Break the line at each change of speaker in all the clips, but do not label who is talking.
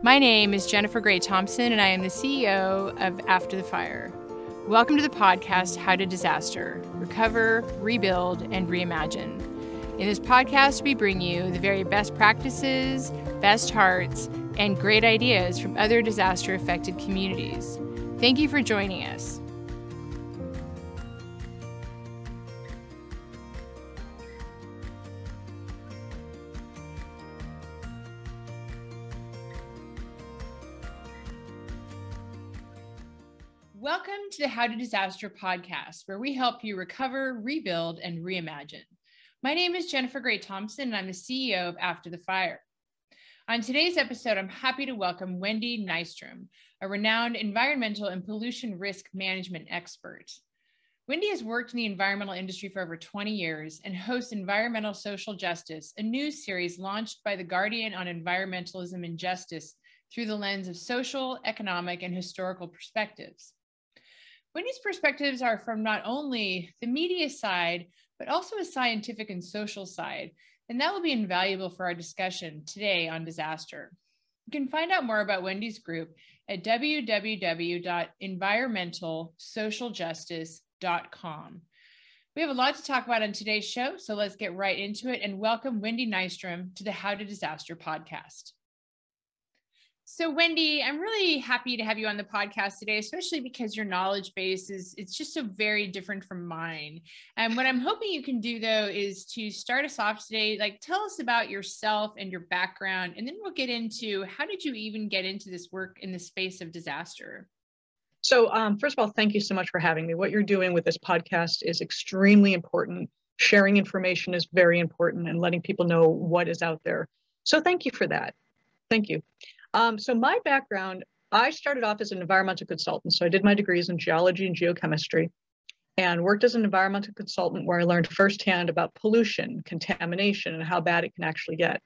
My name is Jennifer Gray Thompson, and I am the CEO of After the Fire. Welcome to the podcast, How to Disaster: Recover, Rebuild, and Reimagine. In this podcast, we bring you the very best practices, best hearts, and great ideas from other disaster-affected communities. Thank you for joining us. Welcome to the How to Disaster podcast, where we help you recover, rebuild, and reimagine. My name is Jennifer Gray Thompson, and I'm the CEO of After the Fire. On today's episode, I'm happy to welcome Wendy Nystrom, a renowned environmental and pollution risk management expert. Wendy has worked in the environmental industry for over 20 years and hosts Environmental Social Justice, a news series launched by The Guardian on environmentalism and justice through the lens of social, economic, and historical perspectives. Wendy's perspectives are from not only the media side, but also a scientific and social side, and that will be invaluable for our discussion today on disaster. You can find out more about Wendy's group at www.environmentalsocialjustice.com. We have a lot to talk about on today's show, so let's get right into it and welcome Wendy Nystrom to the How to Disaster podcast. So Wendy, I'm really happy to have you on the podcast today, especially because your knowledge base it's just so very different from mine. And what I'm hoping you can do though, is to start us off today, tell us about yourself and your background, and then we'll get into how did you even get into this work in the space of disaster?
So first of all, thank you so much for having me. What you're doing with this podcast is extremely important. Sharing information is very important and letting people know what is out there. So thank you for that. Thank you. So my background, I started off as an environmental consultant. So I did my degrees in geology and geochemistry and worked as an environmental consultant where I learned firsthand about pollution, contamination, and how bad it can actually get.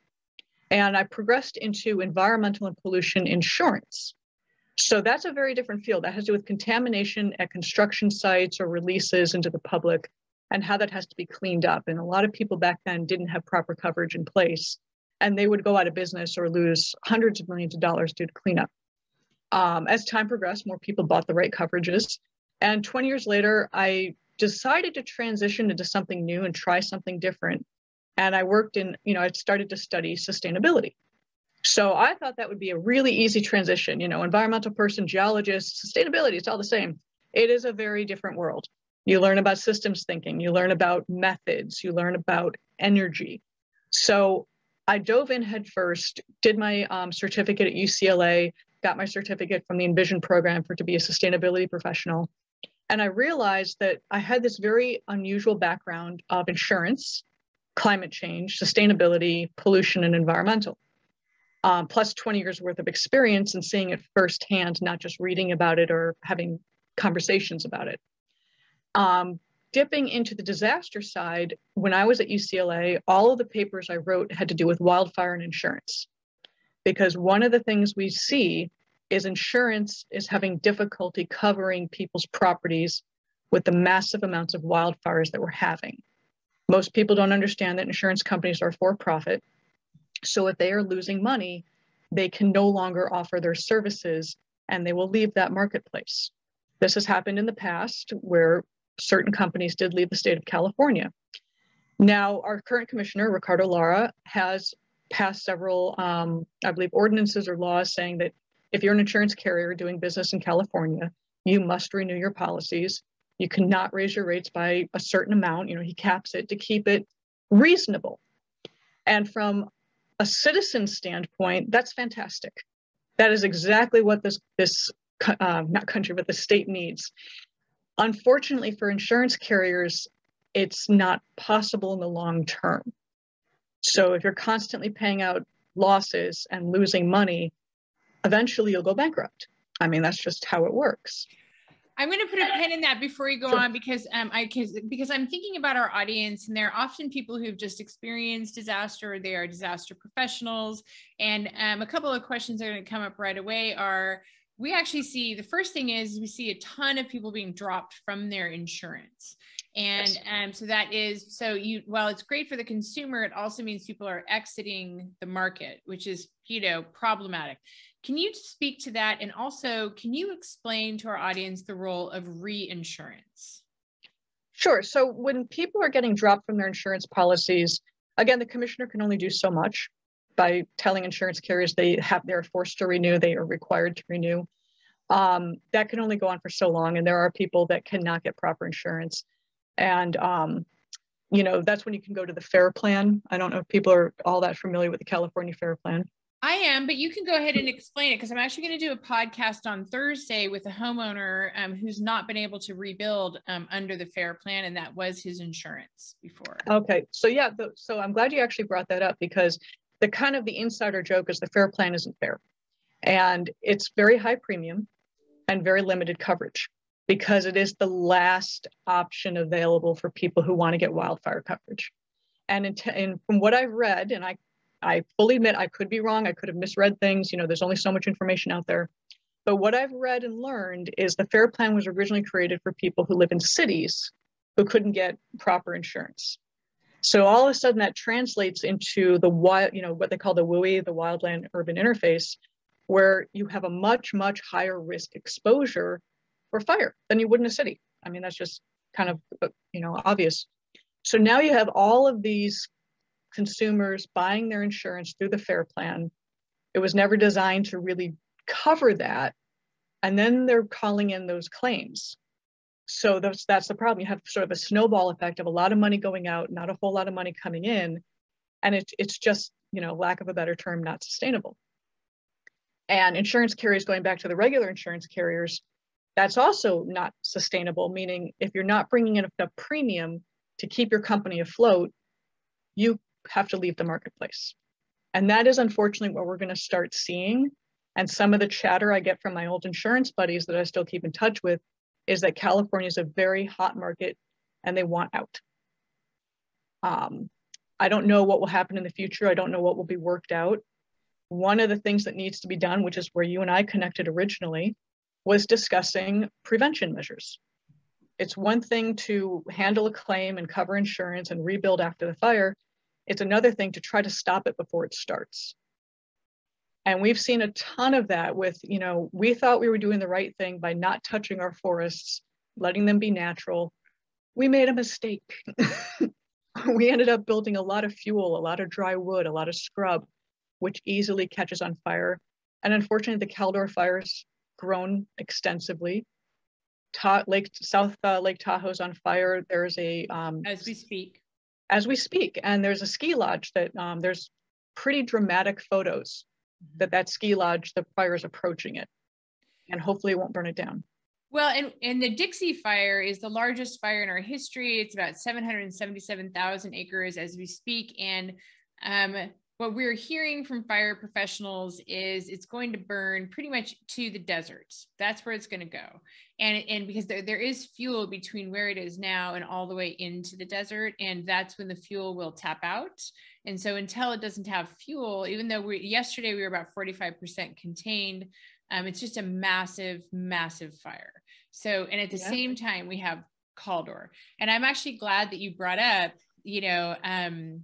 And I progressed into environmental and pollution insurance. So that's a very different field. That has to do with contamination at construction sites or releases into the public and how that has to be cleaned up. And a lot of people back then didn't have proper coverage in place, and they would go out of business or lose hundreds of millions of dollars due to cleanup. As time progressed, more people bought the right coverages. And 20 years later, I decided to transition into something new and try something different. And I worked in, I started to study sustainability. So I thought that would be a really easy transition, environmental person, geologist, sustainability, it's all the same. It is a very different world. You learn about systems thinking, you learn about methods, you learn about energy. So I dove in head first, did my certificate at UCLA, got my certificate from the Envision program to be a sustainability professional. And I realized that I had this very unusual background of insurance, climate change, sustainability, pollution, and environmental, plus 20 years worth of experience and seeing it firsthand, not just reading about it or having conversations about it. Dipping into the disaster side, when I was at UCLA, all of the papers I wrote had to do with wildfire and insurance. Because one of the things we see is insurance is having difficulty covering people's properties with the massive amounts of wildfires that we're having. Most people don't understand that insurance companies are for profit. So if they are losing money, they can no longer offer their services and they will leave that marketplace. This has happened in the past where certain companies did leave the state of California. Now, our current commissioner, Ricardo Lara, has passed several, I believe, ordinances or laws saying that if you're an insurance carrier doing business in California, you must renew your policies. You cannot raise your rates by a certain amount. He caps it to keep it reasonable. And from a citizen standpoint, that's fantastic. That is exactly what this not country, but the state needs. Unfortunately for insurance carriers, it's not possible in the long term. So if you're constantly paying out losses and losing money, eventually you'll go bankrupt. I mean, that's just how it works.
I'm going to put a pin in that before you go
Sure.
on, because I'm thinking about our audience, and they're often people who've just experienced disaster, or they are disaster professionals. And a couple of questions that are going to come up right away are, we actually see, the first thing is we see a ton of people being dropped from their insurance. And
Yes.
so that is, so while it's great for the consumer, it also means people are exiting the market, which is, problematic. Can you speak to that? And also, can you explain to our audience the role of reinsurance?
Sure. So when people are getting dropped from their insurance policies, again, the commissioner can only do so much by telling insurance carriers they're forced to renew, they are required to renew. That can only go on for so long. And there are people that cannot get proper insurance. And, that's when you can go to the FAIR plan. I don't know if people are all that familiar with the California FAIR plan.
I am, but you can go ahead and explain it, because I'm actually going to do a podcast on Thursday with a homeowner who's not been able to rebuild under the FAIR plan, and that was his insurance before.
Okay, so yeah, so I'm glad you actually brought that up, because the insider joke is the FAIR plan isn't fair, and it's very high premium and very limited coverage, because it is the last option available for people who want to get wildfire coverage. And from what I've read, and I fully admit I could be wrong, I could have misread things, there's only so much information out there. But what I've read and learned is the FAIR plan was originally created for people who live in cities who couldn't get proper insurance. So all of a sudden that translates into the what they call the WUI, the wildland urban interface, where you have a much, much higher risk exposure for fire than you would in a city. I mean, that's just kind of, obvious. So now you have all of these consumers buying their insurance through the FAIR plan. It was never designed to really cover that. And then they're calling in those claims. So that's the problem. You have sort of a snowball effect of a lot of money going out, not a whole lot of money coming in. And it's just, lack of a better term, not sustainable. And insurance carriers, going back to the regular insurance carriers, that's also not sustainable, meaning if you're not bringing in enough premium to keep your company afloat, you have to leave the marketplace. And that is unfortunately what we're going to start seeing. And some of the chatter I get from my old insurance buddies that I still keep in touch with is that California is a very hot market and they want out. I don't know what will happen in the future. I don't know what will be worked out. One of the things that needs to be done, which is where you and I connected originally, was discussing prevention measures. It's one thing to handle a claim and cover insurance and rebuild after the fire. It's another thing to try to stop it before it starts. And we've seen a ton of that with, we thought we were doing the right thing by not touching our forests, letting them be natural. We made a mistake. We ended up building a lot of fuel, a lot of dry wood, a lot of scrub, which easily catches on fire. And unfortunately, the Caldor fire's grown extensively. South Lake Tahoe's on fire. There's a as we speak, and there's a ski lodge that there's pretty dramatic photos that ski lodge, the fire is approaching it, and hopefully it won't burn it down.
Well, and the Dixie Fire is the largest fire in our history. It's about 777,000 acres as we speak, and what we're hearing from fire professionals is it's going to burn pretty much to the desert. That's where it's going to go. And because there is fuel between where it is now and all the way into the desert, and that's when the fuel will tap out. And so until it doesn't have fuel, even though yesterday we were about 45% contained, it's just a massive, massive fire. So, and at the same time, we have Caldor. And I'm actually glad that you brought up, I've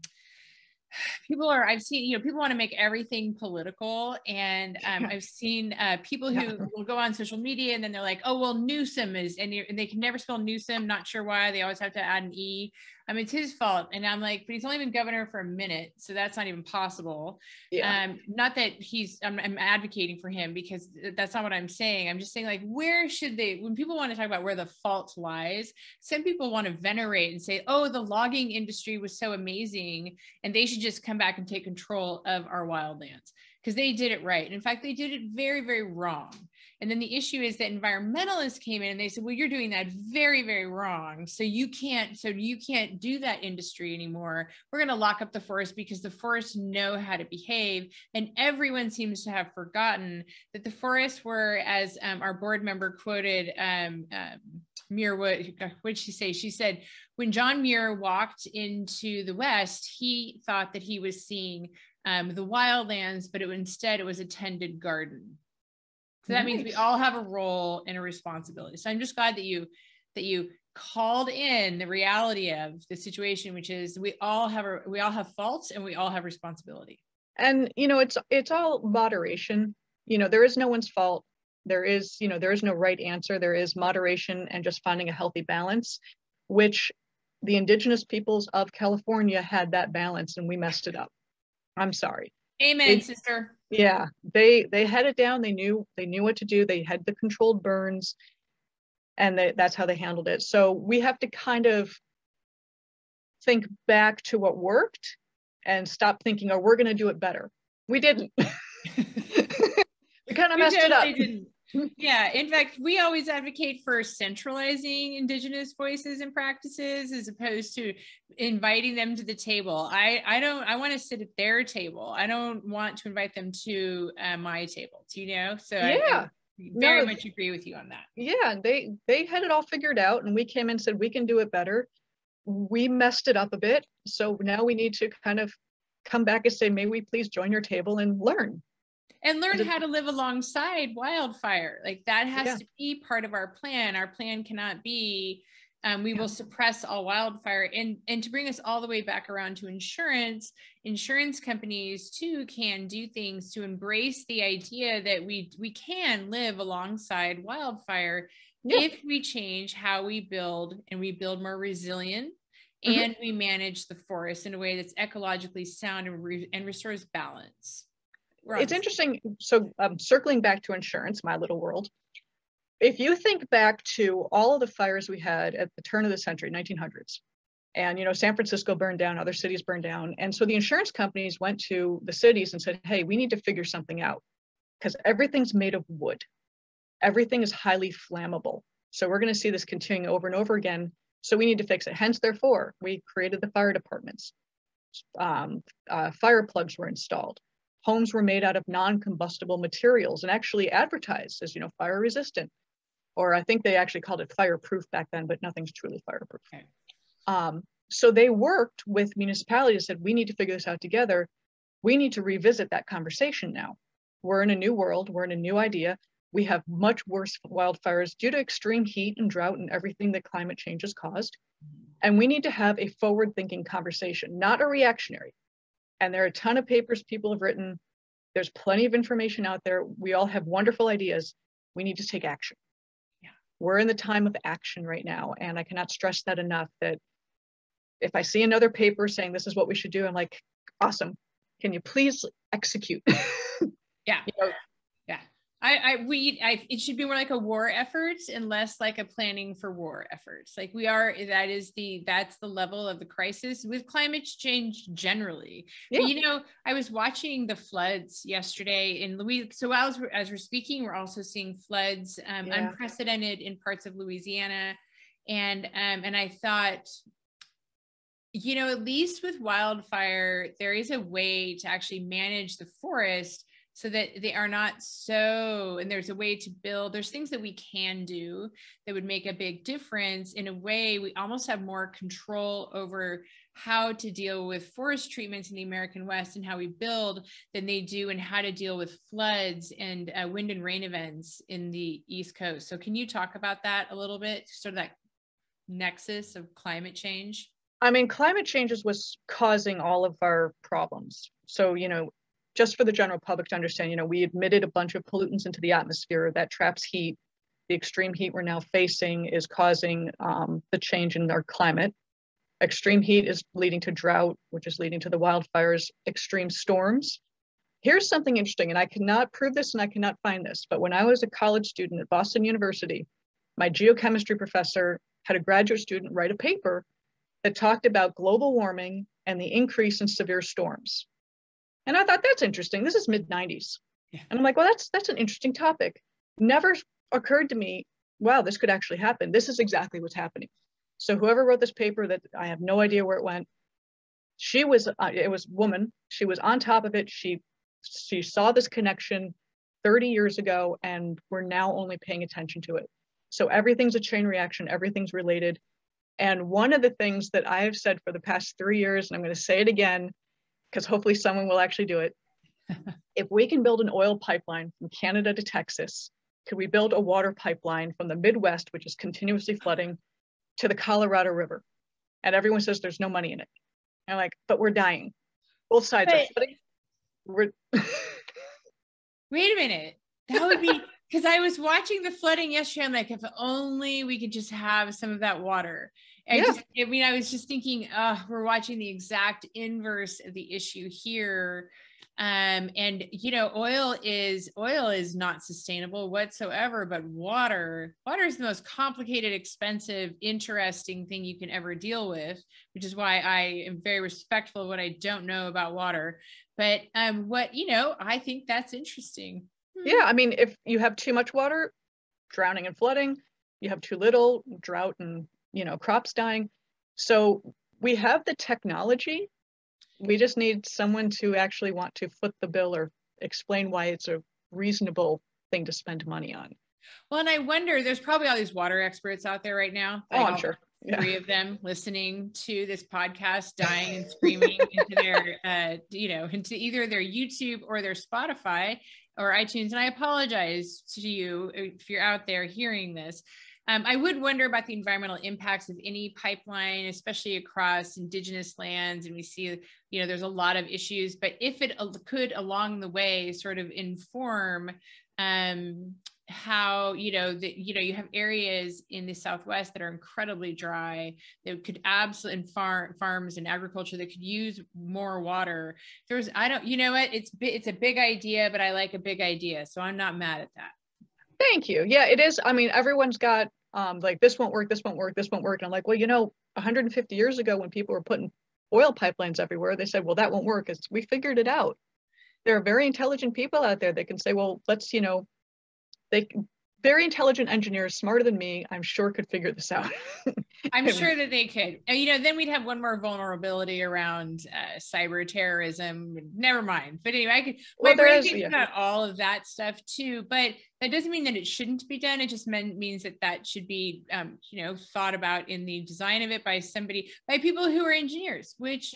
seen, people want to make everything political. And I've seen people who will go on social media and then they're like, oh, well, Newsom is, and they can never spell Newsom. Not sure why. They always have to add an E. It's his fault. And I'm like, but he's only been governor for a minute. So that's not even possible. Yeah. Not that I'm advocating for him, because that's not what I'm saying. I'm just saying, like, where should when people want to talk about where the fault lies, some people want to venerate and say, oh, the logging industry was so amazing and they should just come back and take control of our wildlands because they did it right. And in fact, they did it very, very wrong. And then the issue is that environmentalists came in and they said, well, you're doing that very, very wrong. So you can't do that industry anymore. We're going to lock up the forest because the forests know how to behave. And everyone seems to have forgotten that the forests were, as our board member quoted Muir, what did she say? She said, when John Muir walked into the West, he thought that he was seeing the wildlands, but instead it was a tended garden. So that means we all have a role and a responsibility. So I'm just glad that you called in the reality of the situation, which is we all have faults and we all have responsibility.
And, it's all moderation. There is no one's fault. There is no right answer. There is moderation and just finding a healthy balance, which the indigenous peoples of California had that balance, and we messed it up. I'm sorry.
Amen, sister.
Yeah, they had it down. They knew what to do. They had the controlled burns, and that's how they handled it. So we have to kind of think back to what worked and stop thinking, oh, we're going to do it better. We didn't. We kind of messed it up.
Yeah, in fact, we always advocate for centralizing indigenous voices and practices as opposed to inviting them to the table. I want to sit at their table. I don't want to invite them to my table, so yeah. I very much agree with you on that.
Yeah, they had it all figured out, and we came in and said we can do it better. We messed it up a bit, so now we need to kind of come back and say, may we please join your table and learn
how to live alongside wildfire. Like that has to be part of our plan. Our plan cannot be we will suppress all wildfire. And to bring us all the way back around to insurance companies too can do things to embrace the idea that we can live alongside wildfire if we change how we build, and we build more resilient, and we manage the forest in a way that's ecologically sound and restores balance.
It's interesting. So circling back to insurance, my little world, if you think back to all of the fires we had at the turn of the century, 1900s, and, San Francisco burned down, other cities burned down. And so the insurance companies went to the cities and said, hey, we need to figure something out because everything's made of wood. Everything is highly flammable. So we're going to see this continuing over and over again. So we need to fix it. Hence, therefore, we created the fire departments. Fire plugs were installed. Homes were made out of non-combustible materials and actually advertised as, fire resistant. Or I think they actually called it fireproof back then, but nothing's truly fireproof. Okay. So they worked with municipalities, said, we need to figure this out together. We need to revisit that conversation now. We're in a new world. We're in a new idea. We have much worse wildfires due to extreme heat and drought and everything that climate change has caused. And we need to have a forward-thinking conversation, not a reactionary. And there are a ton of papers people have written. There's plenty of information out there. We all have wonderful ideas. We need to take action. Yeah. We're in the time of action right now. And I cannot stress that enough, that if I see another paper saying this is what we should do, I'm like, awesome. Can you please execute?
Yeah. Yeah. It should be more like a war effort and less like a planning for war efforts. Like that's the level of the crisis with climate change generally. Yeah. But, I was watching the floods yesterday in Louisiana. So as we're speaking, we're also seeing floods, unprecedented in parts of Louisiana. And I thought, at least with wildfire, there is a way to actually manage the forest so that they are not and there's a way to build, there's things that we can do that would make a big difference. In a way, we almost have more control over how to deal with forest treatments in the American West and how we build than they do, and how to deal with floods and wind and rain events in the East Coast. So can you talk about that a little bit, sort of that nexus of climate change?
I mean, climate change is what's causing all of our problems. So, just for the general public to understand, we emitted a bunch of pollutants into the atmosphere that traps heat. The extreme heat we're now facing is causing the change in our climate. Extreme heat is leading to drought, which is leading to the wildfires, extreme storms. Here's something interesting, and I cannot prove this and I cannot find this, but when I was a college student at Boston University, my geochemistry professor had a graduate student write a paper that talked about global warming and the increase in severe storms. And I thought, that's interesting. This is mid-90s. Yeah. And I'm like, well, that's an interesting topic. Never occurred to me, wow, this could actually happen. This is exactly what's happening. So whoever wrote this paper, that I have no idea where it went, it was a woman. She was on top of it. She saw this connection 30 years ago, and we're now only paying attention to it. So everything's a chain reaction. Everything's related. And one of the things that I have said for the past 3 years, and I'm going to say it again, because hopefully someone will actually do it. If we can build an oil pipeline from Canada to Texas, could we build a water pipeline from the Midwest, which is continuously flooding, to the Colorado River? And everyone says there's no money in it. And I'm like, but we're dying. Both sides are flooding. We're
Wait a minute. That would be, because I was watching the flooding yesterday. I'm like, if only we could just have some of that water. I was just thinking, we're watching the exact inverse of the issue here. And oil is not sustainable whatsoever, but water is the most complicated, expensive, interesting thing you can ever deal with, which is why I am very respectful of what I don't know about water. But I think that's interesting.
Yeah, I mean, if you have too much water, drowning and flooding, you have too little, drought and, crops dying. So we have the technology. We just need someone to actually want to foot the bill or explain why it's a reasonable thing to spend money on.
Well, and I wonder, there's probably all these water experts out there right now.
Oh, I'm sure. Yeah.
3 of them listening to this podcast, dying and screaming into their, into either their YouTube or their Spotify or iTunes. And I apologize to you if you're out there hearing this. I would wonder about the environmental impacts of any pipeline, especially across indigenous lands. And we see, there's a lot of issues, but if it could along the way sort of inform how, you have areas in the Southwest that are incredibly dry, that could absolutely, and farms and agriculture that could use more water. It's a big idea, but I like a big idea. So I'm not mad at that.
Thank you. Yeah, it is. I mean, everyone's got like, this won't work, this won't work, this won't work. And I'm like, well, 150 years ago when people were putting oil pipelines everywhere, they said, well, that won't work. We figured it out. There are very intelligent people out there that can say, well, let's, very intelligent engineers, smarter than me, I'm sure could figure this out.
I'm sure that they could. Then we'd have one more vulnerability around cyber terrorism. Never mind. But anyway, my brain thinks about all of that stuff too. But that doesn't mean that it shouldn't be done. It just means that should be, thought about in the design of it by people who are engineers, which,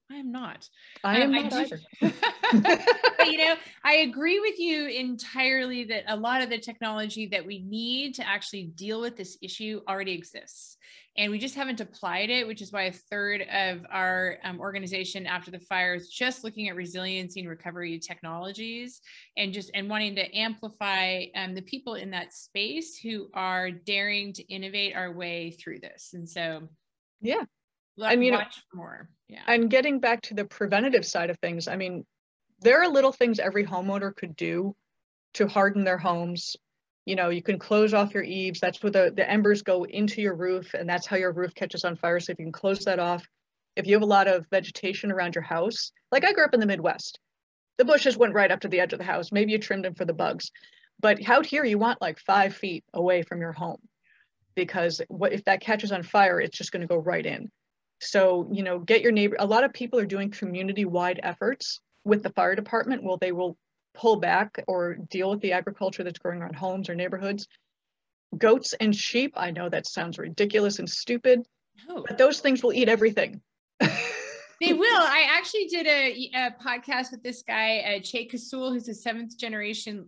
I'm not.
I am not either.
But, I agree with you entirely that a lot of the technology that we need to actually deal with this issue already exists. And we just haven't applied it, which is why 1/3 of our organization after the fire is just looking at resiliency and recovery technologies and wanting to amplify the people in that space who are daring to innovate our way through this. And so,
yeah.
Watch more. Yeah.
And getting back to the preventative side of things, I mean, there are little things every homeowner could do to harden their homes. You can close off your eaves. That's where the embers go into your roof, and that's how your roof catches on fire. So if you can close that off, if you have a lot of vegetation around your house, like I grew up in the Midwest, the bushes went right up to the edge of the house. Maybe you trimmed them for the bugs, but out here you want like 5 feet away from your home, because if that catches on fire, it's just going to go right in. So, get your neighbor. A lot of people are doing community-wide efforts with the fire department. Well, they will pull back or deal with the agriculture that's growing around homes or neighborhoods. Goats and sheep, I know that sounds ridiculous and stupid, but those things will eat everything.
They will. I actually did a podcast with this guy, Che Kasul, who's a 7th generation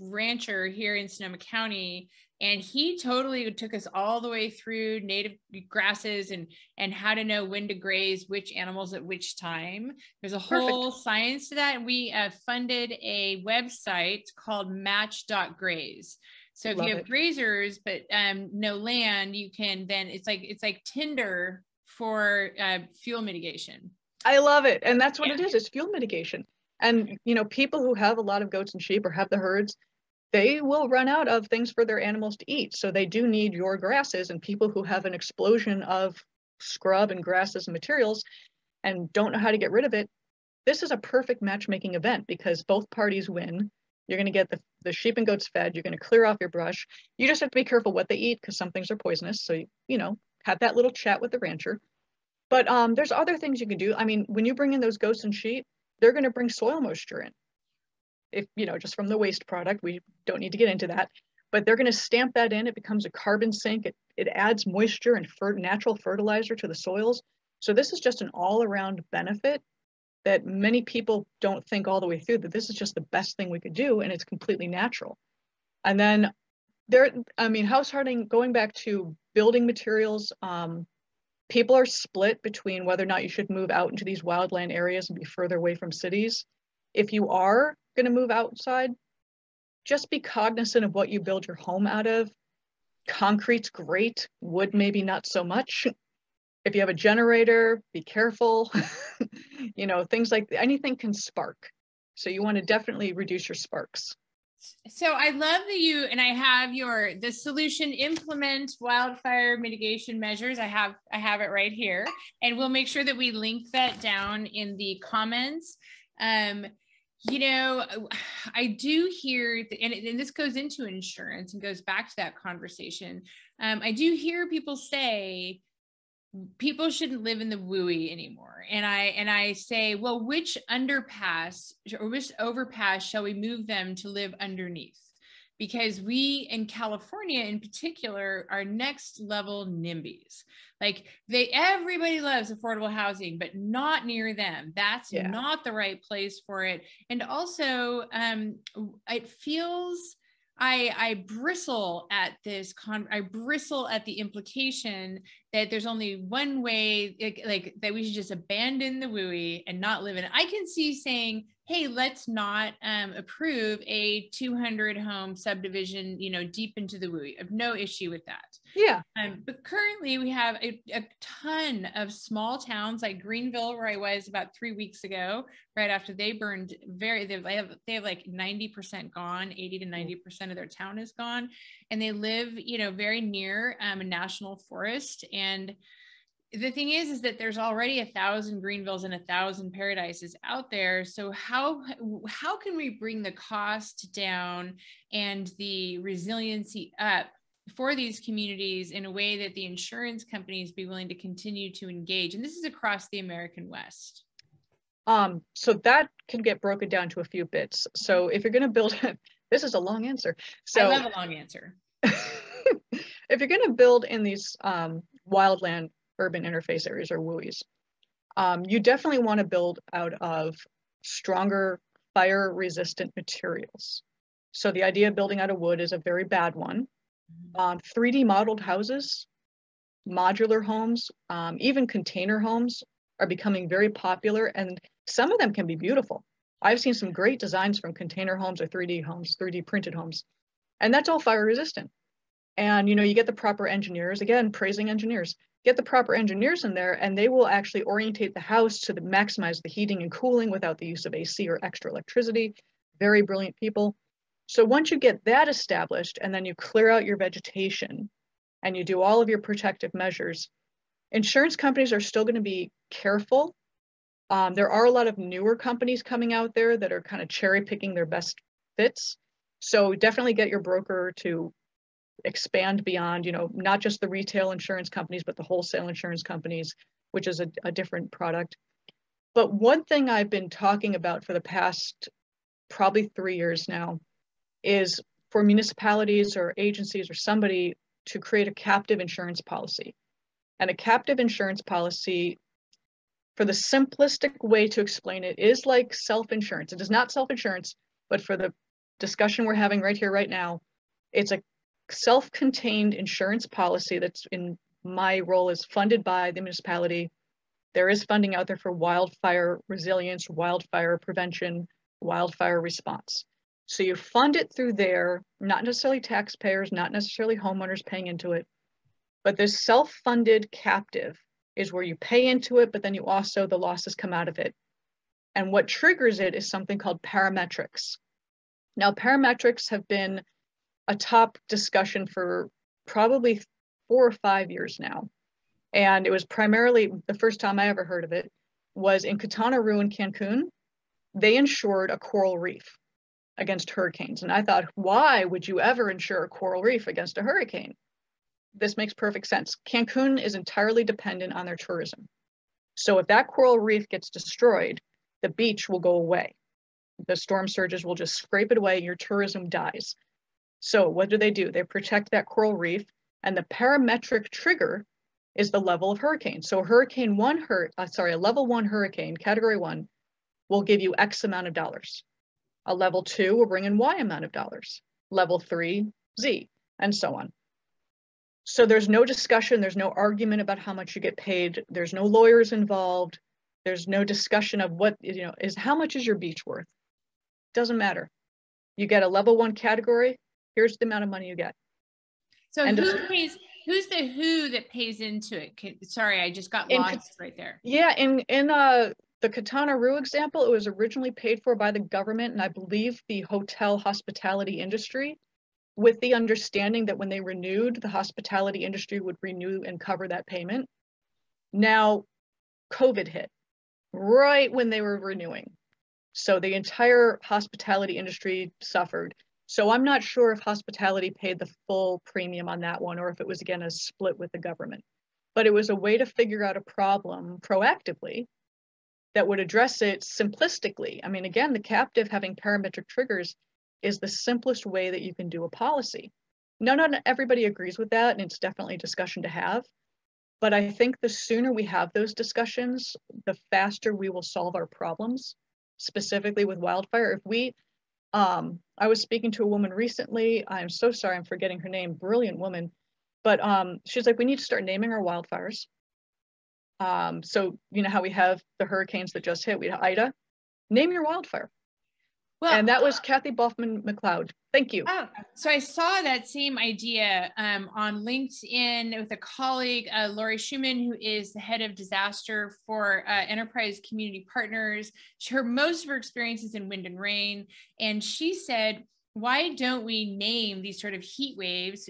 rancher here in Sonoma County. And he totally took us all the way through native grasses and how to know when to graze which animals at which time. There's a whole science to that. And we funded a website called match.graze. So if you have grazers, but no land, you can then, it's like Tinder for fuel mitigation.
I love it. And that's what it is. It's fuel mitigation. And, people who have a lot of goats and sheep or have the herds, they will run out of things for their animals to eat. So they do need your grasses, and people who have an explosion of scrub and grasses and materials and don't know how to get rid of it. This is a perfect matchmaking event because both parties win. You're going to get the sheep and goats fed. You're going to clear off your brush. You just have to be careful what they eat because some things are poisonous. So, have that little chat with the rancher. But there's other things you can do. I mean, when you bring in those goats and sheep, they're going to bring soil moisture in. If, just from the waste product, we don't need to get into that, but they're going to stamp that in. It becomes a carbon sink. It adds moisture and natural fertilizer to the soils. So this is just an all-around benefit that many people don't think all the way through, that this is just the best thing we could do, and it's completely natural. And then house hardening, going back to building materials, people are split between whether or not you should move out into these wildland areas and be further away from cities. If you are going to move outside, just be cognizant of what you build your home out of. Concrete's great, wood maybe not so much. If you have a generator, be careful. Things like anything can spark. So you want to definitely reduce your sparks.
So I love that I have the solution: implement wildfire mitigation measures. I have it right here, and we'll make sure that we link that down in the comments. I do hear, and this goes into insurance and goes back to that conversation. I do hear people say people shouldn't live in the WUI anymore. And I say, well, which underpass or which overpass shall we move them to live underneath? Because we in California in particular are next level NIMBYs. Like everybody loves affordable housing, but not near them. That's not the right place for it. And also it feels, I bristle at this. I bristle at the implication that there's only one way, like that we should just abandon the WUI and not live in it. I can see saying, hey, let's not approve a 200 home subdivision, deep into the WUI. I have no issue with that.
Yeah.
But currently we have a ton of small towns like Greenville, where I was about 3 weeks ago, right after they burned they have like 90% gone, 80 to 90% of their town is gone. And they live, very near a national forest. And the thing is that there's already 1,000 Greenvilles and 1,000 Paradises out there. So how can we bring the cost down and the resiliency up for these communities in a way that the insurance companies be willing to continue to engage? And this is across the American West.
So that can get broken down to a few bits. So if you're going to build, this is a long answer. So
I love a long answer.
If you're going to build in these wildland urban interface areas, or WUIs, you definitely want to build out of stronger fire resistant materials. So the idea of building out of wood is a very bad one. 3D modeled houses, modular homes, even container homes are becoming very popular, and some of them can be beautiful. I've seen some great designs from container homes or 3D homes, 3D printed homes, and that's all fire resistant. And you get the proper engineers, again, praising engineers, get the proper engineers in there, and they will actually orientate the house to maximize the heating and cooling without the use of AC or extra electricity. Very brilliant people. So once you get that established, and then you clear out your vegetation and you do all of your protective measures, insurance companies are still going to be careful. There are a lot of newer companies coming out there that are kind of cherry picking their best fits. So definitely get your broker to expand beyond, not just the retail insurance companies, but the wholesale insurance companies, which is a different product. But one thing I've been talking about for the past probably 3 years now is for municipalities or agencies or somebody to create a captive insurance policy. And a captive insurance policy, for the simplistic way to explain it, is like self-insurance. It is not self-insurance, but for the discussion we're having right here, right now, it's a self-contained insurance policy that's, in my role, is funded by the municipality. There is funding out there for wildfire resilience, wildfire prevention, wildfire response. So you fund it through there, not necessarily taxpayers, not necessarily homeowners paying into it, but this self-funded captive is where you pay into it, but then you also, the losses come out of it. And what triggers it is something called parametrics. Now, parametrics have been a top discussion for probably 4 or 5 years now. And it was primarily, the first time I ever heard of it was in Quintana Roo in Cancun. They insured a coral reef against hurricanes. And I thought, why would you ever insure a coral reef against a hurricane? This makes perfect sense. Cancun is entirely dependent on their tourism. So if that coral reef gets destroyed, the beach will go away. The storm surges will just scrape it away, your tourism dies. So what do? They protect that coral reef, and the parametric trigger is the level of hurricane. So a level 1 hurricane, category 1, will give you X amount of dollars. A level 2 will bring in Y amount of dollars. level 3, Z, and so on. So there's no discussion, there's no argument about how much you get paid, there's no lawyers involved, there's no discussion of what, is how much is your beach worth? Doesn't matter. You get a level 1 category, here's the amount of money you get.
So who's the who that pays into it? Sorry, I just got lost right there.
Yeah, in the Katana Roo example, it was originally paid for by the government and I believe the hotel hospitality industry, with the understanding that when they renewed, the hospitality industry would renew and cover that payment. Now, COVID hit right when they were renewing. So the entire hospitality industry suffered. So I'm not sure if hospitality paid the full premium on that one or if it was, again, a split with the government. But it was a way to figure out a problem proactively that would address it simplistically. I mean, again, the captive having parametric triggers is the simplest way that you can do a policy. Not everybody agrees with that, and it's definitely a discussion to have. But I think the sooner we have those discussions, the faster we will solve our problems, specifically with wildfire. If we, I was speaking to a woman recently, I'm so sorry, I'm forgetting her name, brilliant woman, but she's like, we need to start naming our wildfires. So you know how we have the hurricanes that just hit, we had Ida, name your wildfire. Well, and that was Kathy Boffman-McLeod. Thank you.
Oh, so I saw that same idea on LinkedIn with a colleague, Lori Schumann, who is the head of disaster for Enterprise Community Partners. Most of her experience is in wind and rain. And she said, why don't we name these sort of heat waves?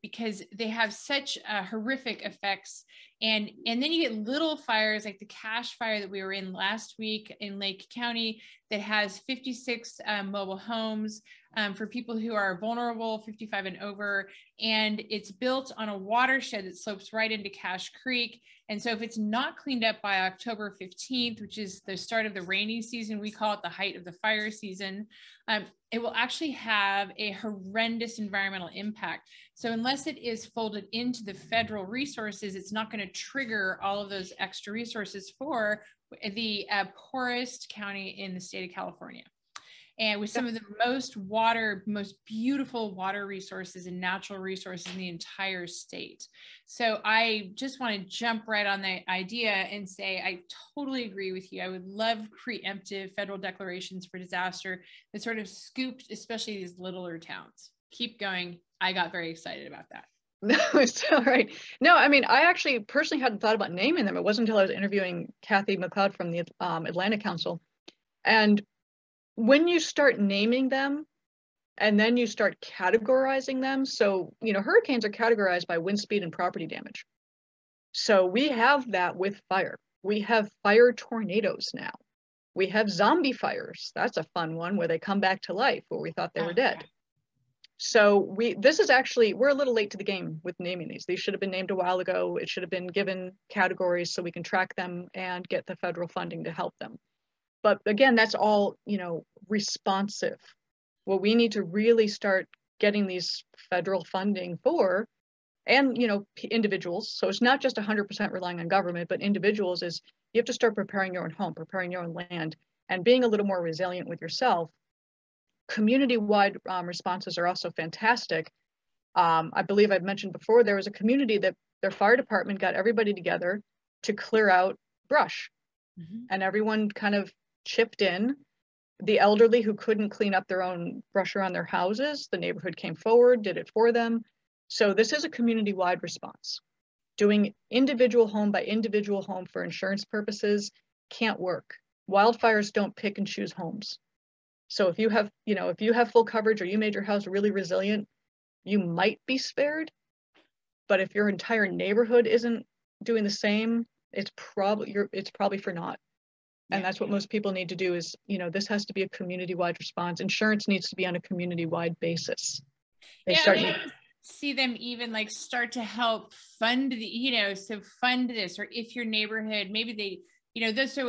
Because they have such horrific effects. And then you get little fires like the Cache Fire that we were in last week in Lake County that has 56 mobile homes for people who are vulnerable, 55 and over. And it's built on a watershed that slopes right into Cache Creek. And so if it's not cleaned up by October 15th, which is the start of the rainy season, we call it the height of the fire season, it will actually have a horrendous environmental impact. So unless it is folded into the federal resources, it's not going to trigger all of those extra resources for the poorest county in the state of California. And with some of the most beautiful water resources and natural resources in the entire state. So I just want to jump right on that idea and say, I totally agree with you. I would love preemptive federal declarations for disaster that sort of scooped, especially these littler towns. Keep going. I got very excited about that.
No, it's all right. No, I mean, I actually personally hadn't thought about naming them. It wasn't until I was interviewing Kathy McLeod from the Atlantic Council. And when you start naming them and then you start categorizing them, so, hurricanes are categorized by wind speed and property damage. So we have that with fire. We have fire tornadoes now. We have zombie fires. That's a fun one where they come back to life where we thought they were dead. So we're a little late to the game with naming these. These should have been named a while ago. It should have been given categories so we can track them and get the federal funding to help them. But again, that's all, responsive. What we need to really start getting these federal funding for, and, individuals. So it's not just 100% relying on government, but individuals is you have to start preparing your own home, preparing your own land, and being a little more resilient with yourself. Community-wide responses are also fantastic. I believe I've mentioned before, there was a community that their fire department got everybody together to clear out brush. Mm-hmm. And everyone kind of chipped in. The elderly who couldn't clean up their own brush around their houses, the neighborhood came forward, did it for them. So this is a community-wide response. Doing individual home by individual home for insurance purposes can't work. Wildfires don't pick and choose homes. So if you have full coverage or you made your house really resilient, you might be spared. But if your entire neighborhood isn't doing the same, it's probably for naught. And that's what most people need to do is, this has to be a community-wide response. Insurance needs to be on a community-wide basis.
See them even start to help fund fund this, or if your neighborhood, maybe they, so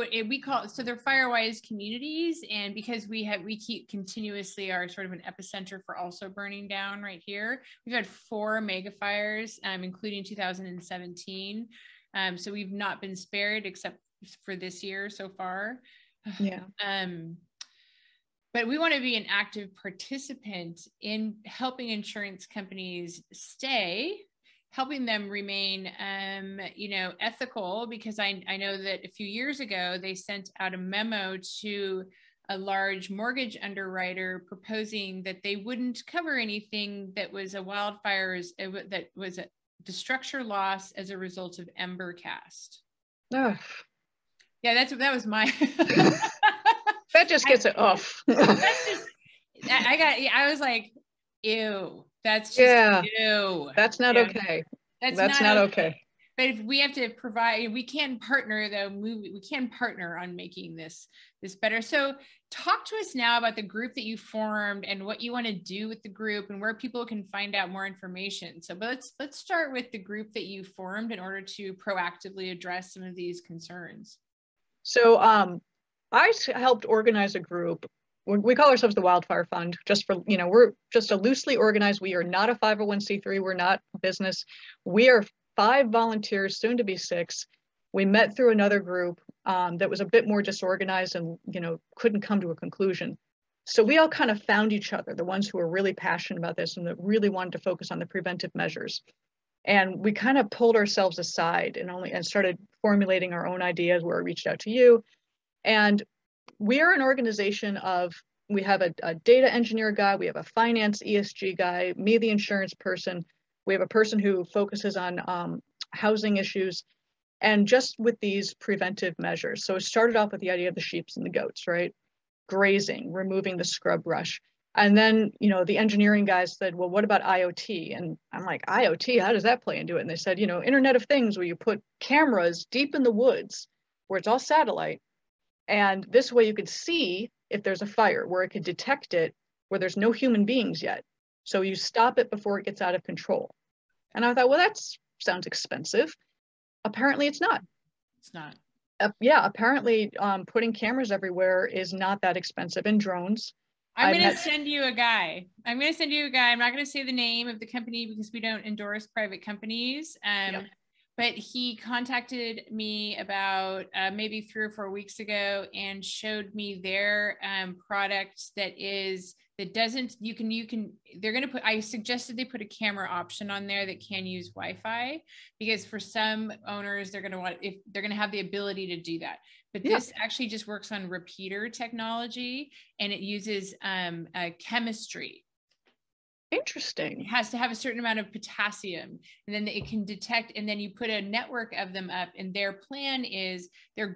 they're Firewise communities. And because we keep continuously are sort of an epicenter for also burning down right here. We've had 4 mega fires, including 2017. So we've not been spared except for this year so far.
Yeah.
But we want to be an active participant in helping insurance companies helping them remain, ethical, because I know that a few years ago, they sent out a memo to a large mortgage underwriter proposing that they wouldn't cover anything that was that was the structure loss as a result of ember cast.
Ugh.
Yeah, that was my.
That just gets it off.
I was like, ew, that's just ew.
That's not okay. That's not okay.
But if we have to provide, we can partner we can partner on making this better. So talk to us now about the group that you formed and what you want to do with the group and where people can find out more information. So but let's start with the group that you formed in order to proactively address some of these concerns.
So I helped organize a group. We call ourselves the Wildfire Fund, just for, we're just a loosely organized, we are not a 501c3, we're not a business. We are 5 volunteers, soon to be 6. We met through another group that was a bit more disorganized and, couldn't come to a conclusion. So we all kind of found each other, the ones who were really passionate about this and that really wanted to focus on the preventive measures. And we kind of pulled ourselves aside and started formulating our own ideas, where I reached out to you. And we are an organization we have a data engineer guy, we have a finance ESG guy, me, the insurance person. We have a person who focuses on housing issues, and just with these preventive measures. So it started off with the idea of the sheep and the goats, right? Grazing, removing the scrub brush. And then, the engineering guys said, well, what about IoT? And I'm like, IoT, how does that play into it? And they said, Internet of Things, where you put cameras deep in the woods where it's all satellite. And this way you could see if there's a fire, where it could detect it where there's no human beings yet. So you stop it before it gets out of control. And I thought, well, that sounds expensive. Apparently it's not.
It's not.
Apparently putting cameras everywhere is not that expensive, and drones.
I'm going to send you a guy. I'm not going to say the name of the company because we don't endorse private companies. But he contacted me about maybe 3 or 4 weeks ago and showed me their product I suggested they put a camera option on there that can use Wi-Fi, because for some owners, they're going to have the ability to do that. But this actually just works on repeater technology, and it uses chemistry.
Interesting.
It has to have a certain amount of potassium, and then it can detect, and then you put a network of them up, and their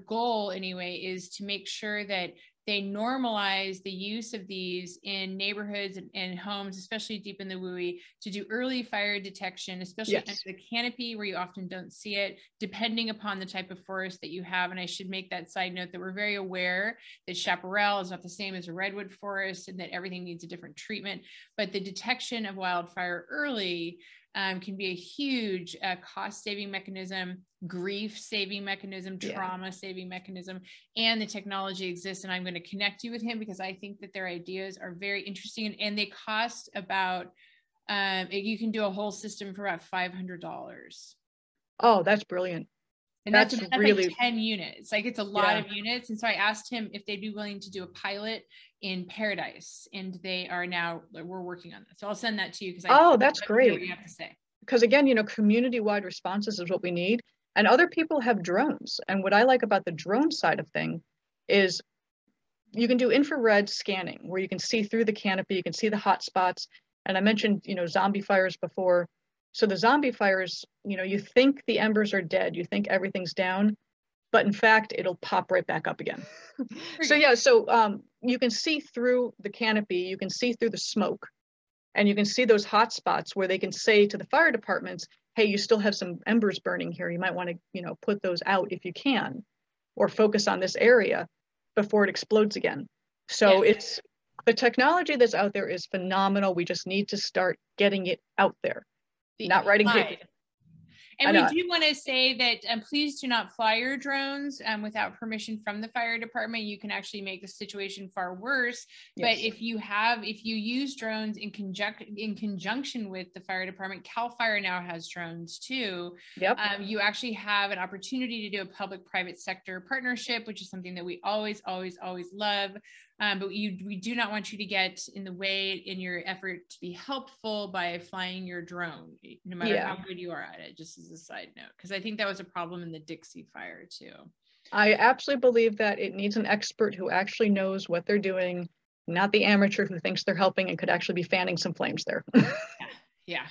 goal anyway, is to make sure that they normalize the use of these in neighborhoods and homes, especially deep in the WUI, to do early fire detection, especially under the canopy where you often don't see it, depending upon the type of forest that you have. And I should make that side note that we're very aware that chaparral is not the same as a redwood forest and that everything needs a different treatment. But the detection of wildfire early can be a huge cost-saving mechanism, grief-saving mechanism, trauma-saving mechanism, and the technology exists. And I'm going to connect you with him because I think that their ideas are very interesting, and they cost about, you can do a whole system for about $500.
Oh, that's brilliant.
And that's really like 10 units. Like, it's a lot of units. And so I asked him if they'd be willing to do a pilot in Paradise, and we're working on that. So I'll send that to you, because
that's great.
What you have to say.
Because again, community-wide responses is what we need. And other people have drones. And what I like about the drone side of thing is you can do infrared scanning, where you can see through the canopy, you can see the hot spots. And I mentioned, zombie fires before. So the zombie fires, you think the embers are dead, you think everything's down, but in fact, it'll pop right back up again. So you can see through the canopy, you can see through the smoke, and you can see those hot spots where they can say to the fire departments, hey, you still have some embers burning here. You might want to, put those out if you can, or focus on this area before it explodes again. So it's the technology that's out there is phenomenal. We just need to start getting it out there. Not writing papers.
And we do want to say that please do not fly your drones without permission from the fire department. You can actually make the situation far worse. Yes. But if you use drones in conjunction with the fire department, CAL FIRE now has drones too. Yep. You actually have an opportunity to do a public-private sector partnership, which is something that we always, always, always love. But we do not want you to get in the way in your effort to be helpful by flying your drone, no matter how good you are at it, just as a side note, because I think that was a problem in the Dixie Fire too.
I absolutely believe that it needs an expert who actually knows what they're doing, not the amateur who thinks they're helping and could actually be fanning some flames there.
Yeah.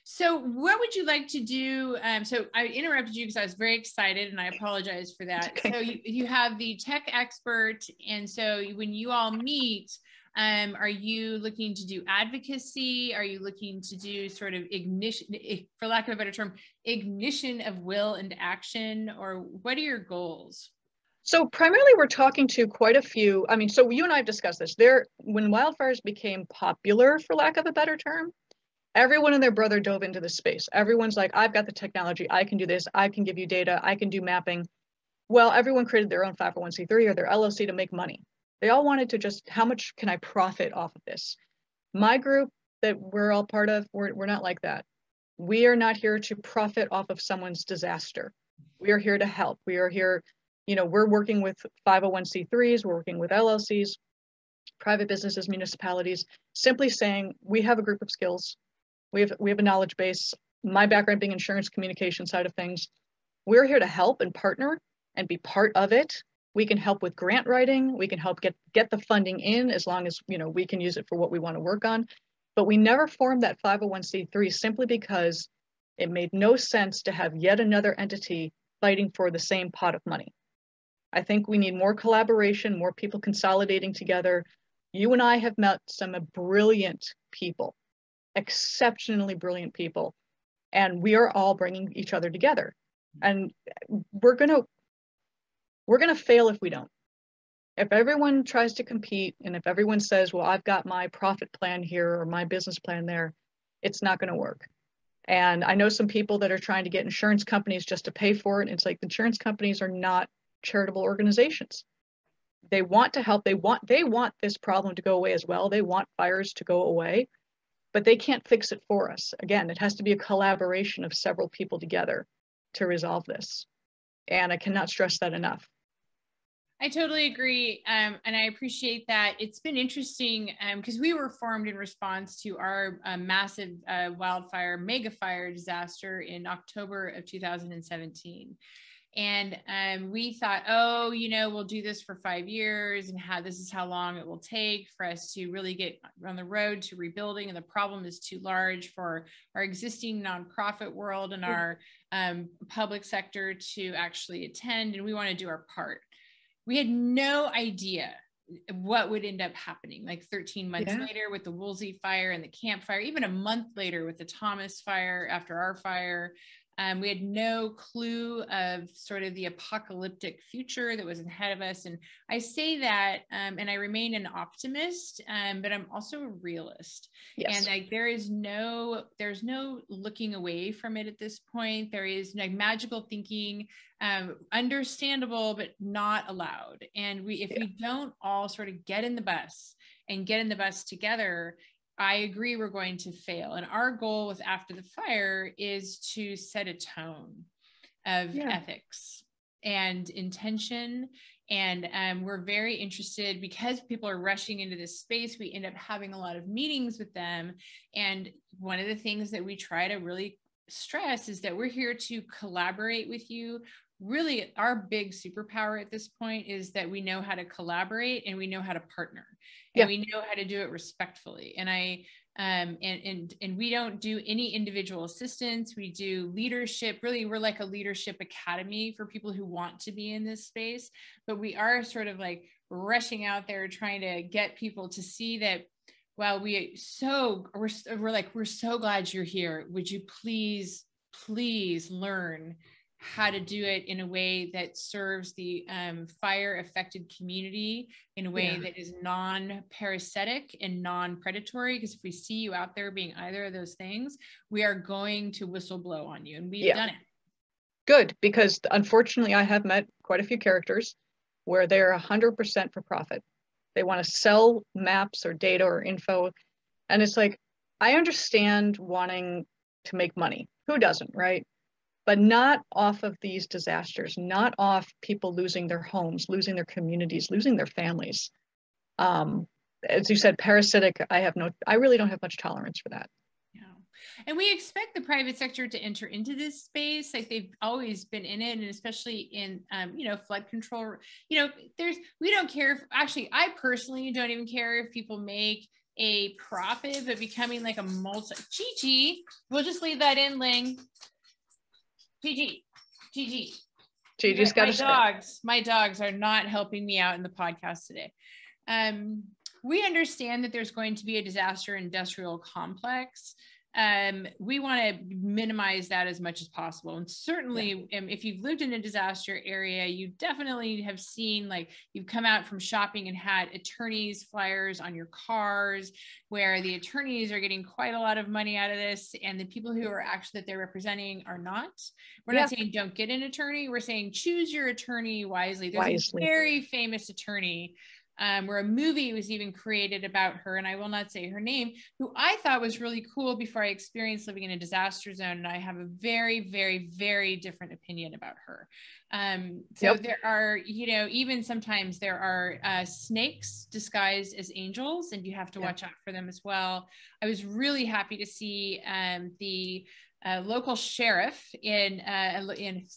So what would you like to do? So I interrupted you because I was very excited, and I apologize for that.
Okay.
So you have the tech expert. And so when you all meet, are you looking to do advocacy? Are you looking to do sort of ignition, for lack of a better term, ignition of will and action? Or what are your goals?
So primarily we're talking to quite a few. I mean, so you and I have discussed this. When wildfires became popular, for lack of a better term, everyone and their brother dove into this space. Everyone's like, I've got the technology. I can do this. I can give you data. I can do mapping. Well, everyone created their own 501c3 or their LLC to make money. They all wanted to just, how much can I profit off of this? My group that we're all part of, we're not like that. We are not here to profit off of someone's disaster. We are here to help. We are here, we're working with 501c3s, we're working with LLCs, private businesses, municipalities, simply saying we have a group of skills. We have a knowledge base. My background being insurance communication side of things. We're here to help and partner and be part of it. We can help with grant writing. We can help get the funding in as long as we can use it for what we want to work on. But we never formed that 501c3 simply because it made no sense to have yet another entity fighting for the same pot of money. I think we need more collaboration, more people consolidating together. You and I have met some brilliant people, exceptionally brilliant people, and we are all bringing each other together. And we're gonna fail if we don't. If everyone tries to compete, and if everyone says, well, I've got my profit plan here or my business plan there, it's not going to work. And I know some people that are trying to get insurance companies just to pay for it. It's like the insurance companies are not charitable organizations. They want to help. They want this problem to go away as well. They want fires to go away, but they can't fix it for us. Again, it has to be a collaboration of several people together to resolve this. And I cannot stress that enough.
I totally agree. And I appreciate that. It's been interesting because we were formed in response to our massive wildfire, mega fire disaster in October of 2017. And we thought, oh, we'll do this for 5 years and this is how long it will take for us to really get on the road to rebuilding. And the problem is too large for our existing nonprofit world and our public sector to actually attend. And we want to do our part. We had no idea what would end up happening, like 13 months later with the Woolsey Fire and the Camp Fire, even a month later with the Thomas Fire after our fire. We had no clue of sort of the apocalyptic future that was ahead of us. And I say that, and I remain an optimist, but I'm also a realist.
Yes.
And like, there's no looking away from it at this point. There is like magical thinking, understandable, but not allowed. And if we don't all sort of get in the bus together, I agree we're going to fail. And our goal with After the Fire is to set a tone of ethics and intention. And we're very interested, because people are rushing into this space, we end up having a lot of meetings with them. And one of the things that we try to really stress is that we're here to collaborate with you. Really, our big superpower at this point is that we know how to collaborate and we know how to partner, and we know how to do it respectfully. And and we don't do any individual assistance. We do leadership. Really, we're like a leadership academy for people who want to be in this space, but we are sort of like rushing out there trying to get people to see that, well, we're so glad you're here. Would you please learn how to do it in a way that serves the fire affected community in a way that is non-parasitic and non-predatory? Because if we see you out there being either of those things, we are going to whistle blow on you, and we've done it.
Good, because unfortunately I have met quite a few characters where they're 100% for profit. They want to sell maps or data or info. And it's like, I understand wanting to make money. Who doesn't, right? But not off of these disasters, not off people losing their homes, losing their communities, losing their families. As you said, parasitic, I really don't have much tolerance for that.
And we expect the private sector to enter into this space, like they've always been in it, and especially in, flood control. We don't care if, actually, I personally don't even care if people make a profit, but becoming like a Gigi, we'll just leave that in, Ling. Gigi's got my dogs are not helping me out in the podcast today. We understand that there's going to be a disaster industrial complex. We want to minimize that as much as possible. And certainly if you've lived in a disaster area, you definitely have seen, like, you've come out from shopping and had attorneys flyers on your cars where the attorneys are getting quite a lot of money out of this. And the people who are actually that they're representing are not. We're not saying don't get an attorney. We're saying choose your attorney wisely. There's a very famous attorney where a movie was even created about her, and I will not say her name, who I thought was really cool before I experienced living in a disaster zone. And I have a very, very, very different opinion about her. There are, even sometimes there are snakes disguised as angels, and you have to watch out for them as well. I was really happy to see the local sheriff in I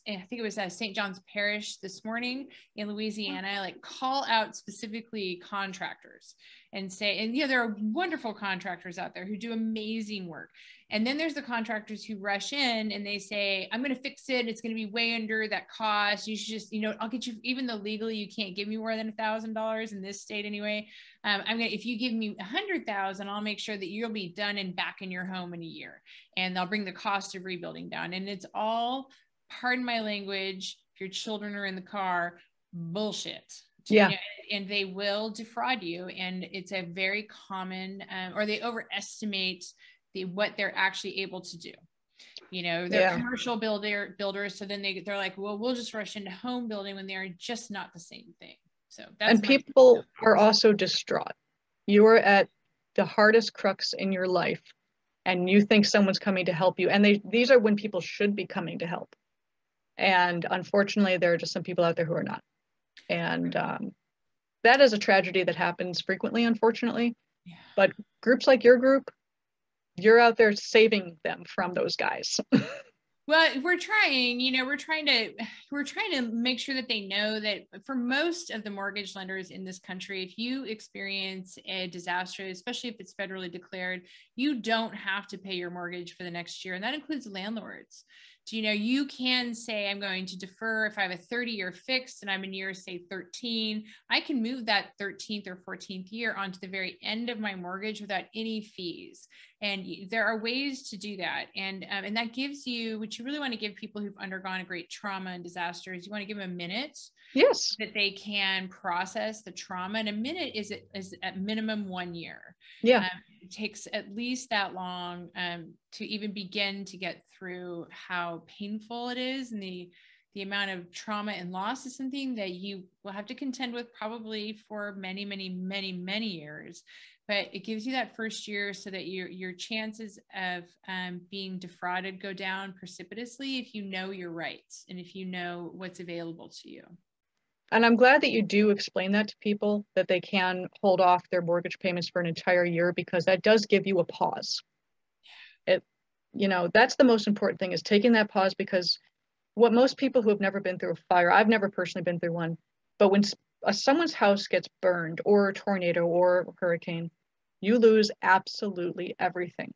think it was St. John's Parish this morning in Louisiana, like, call out specifically contractors and say, and there are wonderful contractors out there who do amazing work. And then there's the contractors who rush in and they say, I'm going to fix it. It's going to be way under that cost. You should just, I'll get you, even though legally you can't give me more than $1,000 in this state anyway. If you give me $100,000, I'll make sure that you'll be done and back in your home in a year. And they'll bring the cost of rebuilding down. And it's all, pardon my language, if your children are in the car, bullshit. And they will defraud you. And it's a very common, or they overestimate what they're actually able to do. They're commercial builders. So then they're like, well, we'll just rush into home building when they're just not the same thing. So that's, and
people are also distraught. You are at the hardest crux in your life and you think someone's coming to help you. And these are when people should be coming to help. And unfortunately, there are just some people out there who are not. And that is a tragedy that happens frequently, unfortunately. But groups like your group, you're out there saving them from those guys.
Well, we're trying to make sure that they know that for most of the mortgage lenders in this country, if you experience a disaster, especially if it's federally declared, you don't have to pay your mortgage for the next year. And that includes landlords. So, you can say, I'm going to defer. If I have a 30-year fixed and I'm in year, say 13, I can move that 13th or 14th year onto the very end of my mortgage without any fees. And there are ways to do that. And that gives you, what you really want to give people who've undergone a great trauma and disasters, you want to give them a minute.
Yes.
That they can process the trauma. And a minute is at minimum 1 year.
Yeah.
It takes at least that long to even begin to get through how painful it is, and the amount of trauma and loss is something that you will have to contend with probably for many, many, many, many years. But it gives you that first year so that your chances of being defrauded go down precipitously if you know your rights and if you know what's available to you.
And I'm glad that you do explain that to people, that they can hold off their mortgage payments for an entire year, because that does give you a pause. That's the most important thing, is taking that pause, because what most people who have never been through a fire, I've never personally been through one, but when someone's house gets burned or a tornado or a hurricane, you lose absolutely everything.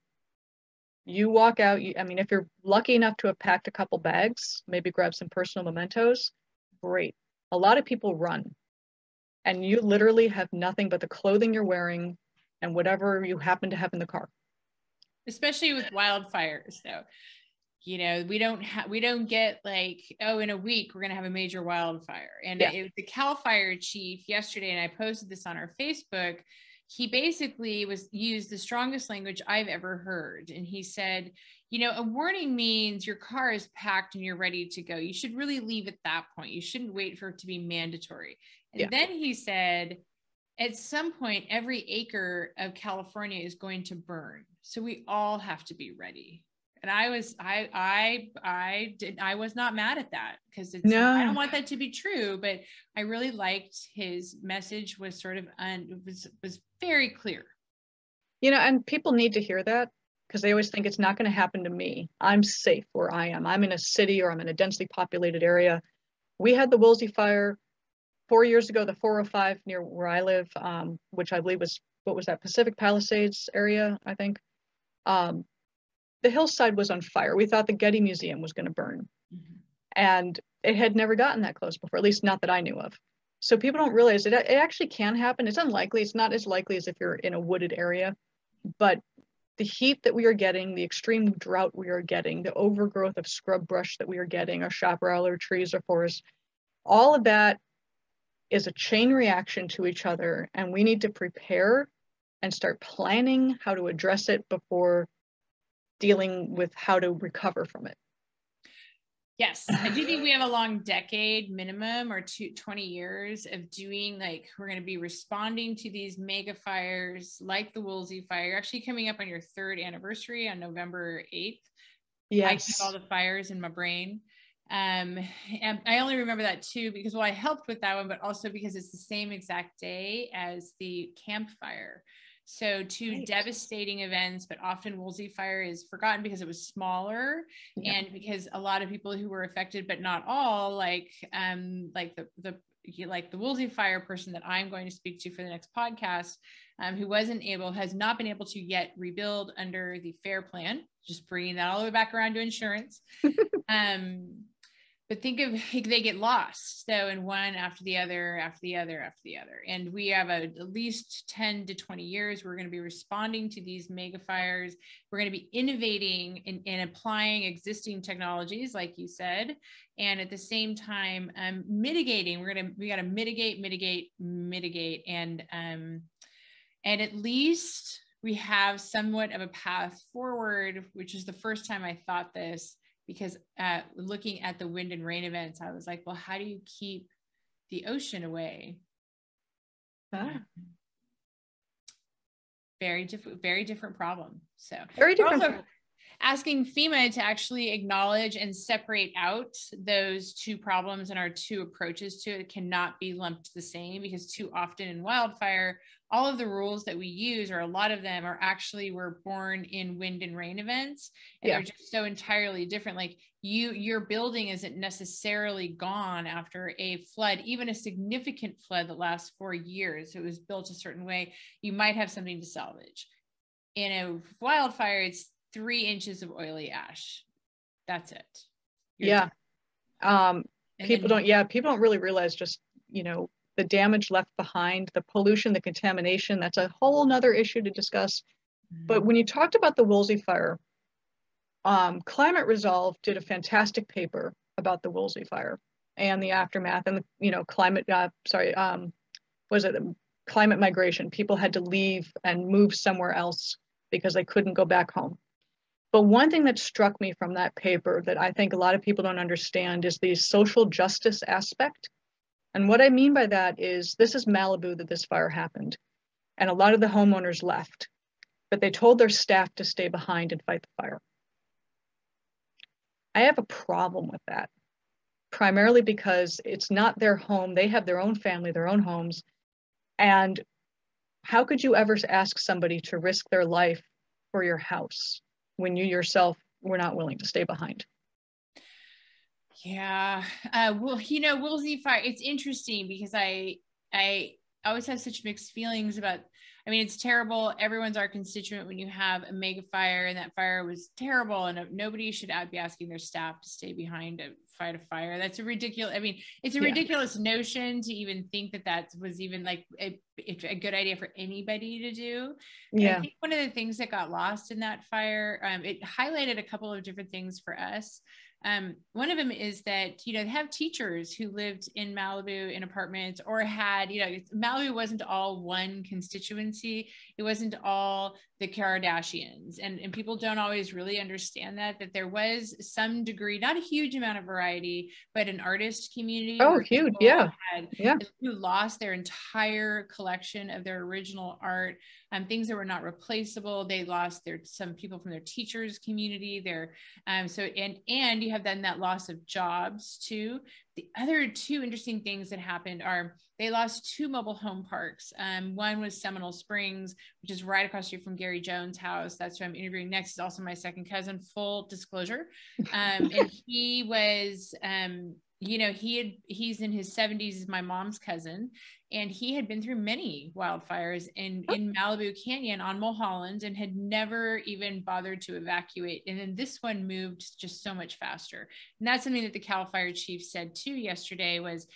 You walk out, if you're lucky enough to have packed a couple bags, maybe grab some personal mementos, great. A lot of people run, and you literally have nothing but the clothing you're wearing and whatever you happen to have in the car. Especially with wildfires, though.
We don't get like, oh, in a week we're going to have a major wildfire. And the Cal Fire chief yesterday, and I posted this on our Facebook, he basically used the strongest language I've ever heard. And he said, a warning means your car is packed and you're ready to go. You should really leave at that point. You shouldn't wait for it to be mandatory. And then he said, at some point, every acre of California is going to burn. So we all have to be ready. And I was not mad at that, because it's,
No.
I don't want that to be true, but I really liked his message was sort of, was very clear.
You know, and people need to hear that, because they always think it's not going to happen to me. I'm safe where I am. I'm in a city, or I'm in a densely populated area. We had the Woolsey Fire 4 years ago, the 405 near where I live, which I believe was, what was that, Pacific Palisades area, I think. The hillside was on fire. We thought the Getty Museum was going to burn. Mm-hmm. And it had never gotten that close before, at least not that I knew of. So people don't realize it actually can happen. It's unlikely. It's not as likely as if you're in a wooded area. But the heat that we are getting, the extreme drought we are getting, the overgrowth of scrub brush that we are getting, our chaparral or trees or forests, all of that is a chain reaction to each other. And we need to prepare and start planning how to address it before dealing with how to recover from it.
Yes, I do think we have a long decade minimum, or 20 years of doing, like, we're going to be responding to these mega fires like the Woolsey Fire. You're actually coming up on your 3rd anniversary on November 8th.
Yes.
I keep all the fires in my brain. And I only remember that too because, well, I helped with that one, but also because it's the same exact day as the Camp Fire. So two devastating events, but often Woolsey Fire is forgotten because it was smaller, and because a lot of people who were affected, but not all, like the Woolsey Fire person that I'm going to speak to for the next podcast, who has not been able to yet rebuild under the FAIR plan, just bringing that all the way back around to insurance. But think of, they get lost. So in one after the other, after the other, after the other. And we have at least 10 to 20 years, we're going to be responding to these mega fires. We're going to be innovating and applying existing technologies, like you said. And at the same time, mitigating, we got to mitigate. And at least we have somewhat of a path forward, which is the first time I thought this, because looking at the wind and rain events, I was like, well, how do you keep the ocean away? Very different problem. So very different. Also asking FEMA to actually acknowledge and separate out those two problems, and our two approaches to it cannot be lumped the same, because too often in wildfire, all of the rules that we use, or a lot of them, were born in wind and rain events, and they're just so entirely different. Like your building isn't necessarily gone after a flood, even a significant flood that lasts 4 years. It was built a certain way. You might have something to salvage. In a wildfire, it's 3 inches of oily ash. That's it.
People don't really realize just, the damage left behind, the pollution, the contamination. That's a whole nother issue to discuss. Mm-hmm. But when you talked about the Woolsey Fire, Climate Resolve did a fantastic paper about the Woolsey Fire and the aftermath, and climate migration. People had to leave and move somewhere else because they couldn't go back home. But one thing that struck me from that paper that I think a lot of people don't understand is the social justice aspect. And what I mean by that is, this is Malibu that this fire happened. And a lot of the homeowners left, but they told their staff to stay behind and fight the fire. I have a problem with that, primarily because it's not their home. They have their own family, their own homes. And how could you ever ask somebody to risk their life for your house when you yourself were not willing to stay behind?
Yeah. Woolsey Fire, it's interesting because I always have such mixed feelings about, it's terrible. Everyone's our constituent when you have a mega fire, and that fire was terrible, and nobody should be asking their staff to stay behind to fight a fire. That's a ridiculous, it's a ridiculous notion to even think that was even like a good idea for anybody to do. Yeah. I think one of the things that got lost in that fire, it highlighted a couple of different things for us. One of them is that, they have teachers who lived in Malibu in apartments, or had, Malibu wasn't all one constituency. It wasn't all the Kardashians. And people don't always really understand that there was some degree, not a huge amount of variety, but an artist community.
Oh, huge. Yeah.
Who lost their entire collection of their original art, things that were not replaceable. They lost some people from their teachers community there. And you have then that loss of jobs too. The other two interesting things that happened are they lost 2 mobile home parks. One was Seminole Springs, which is right across the street from Gary Jones' house. That's who I'm interviewing next. He's also my second cousin, full disclosure. And he was, he's in his 70s, he's my mom's cousin, and he had been through many wildfires in Malibu Canyon on Mulholland and had never even bothered to evacuate. And then this one moved just so much faster. And that's something that the CAL FIRE chief said too yesterday was,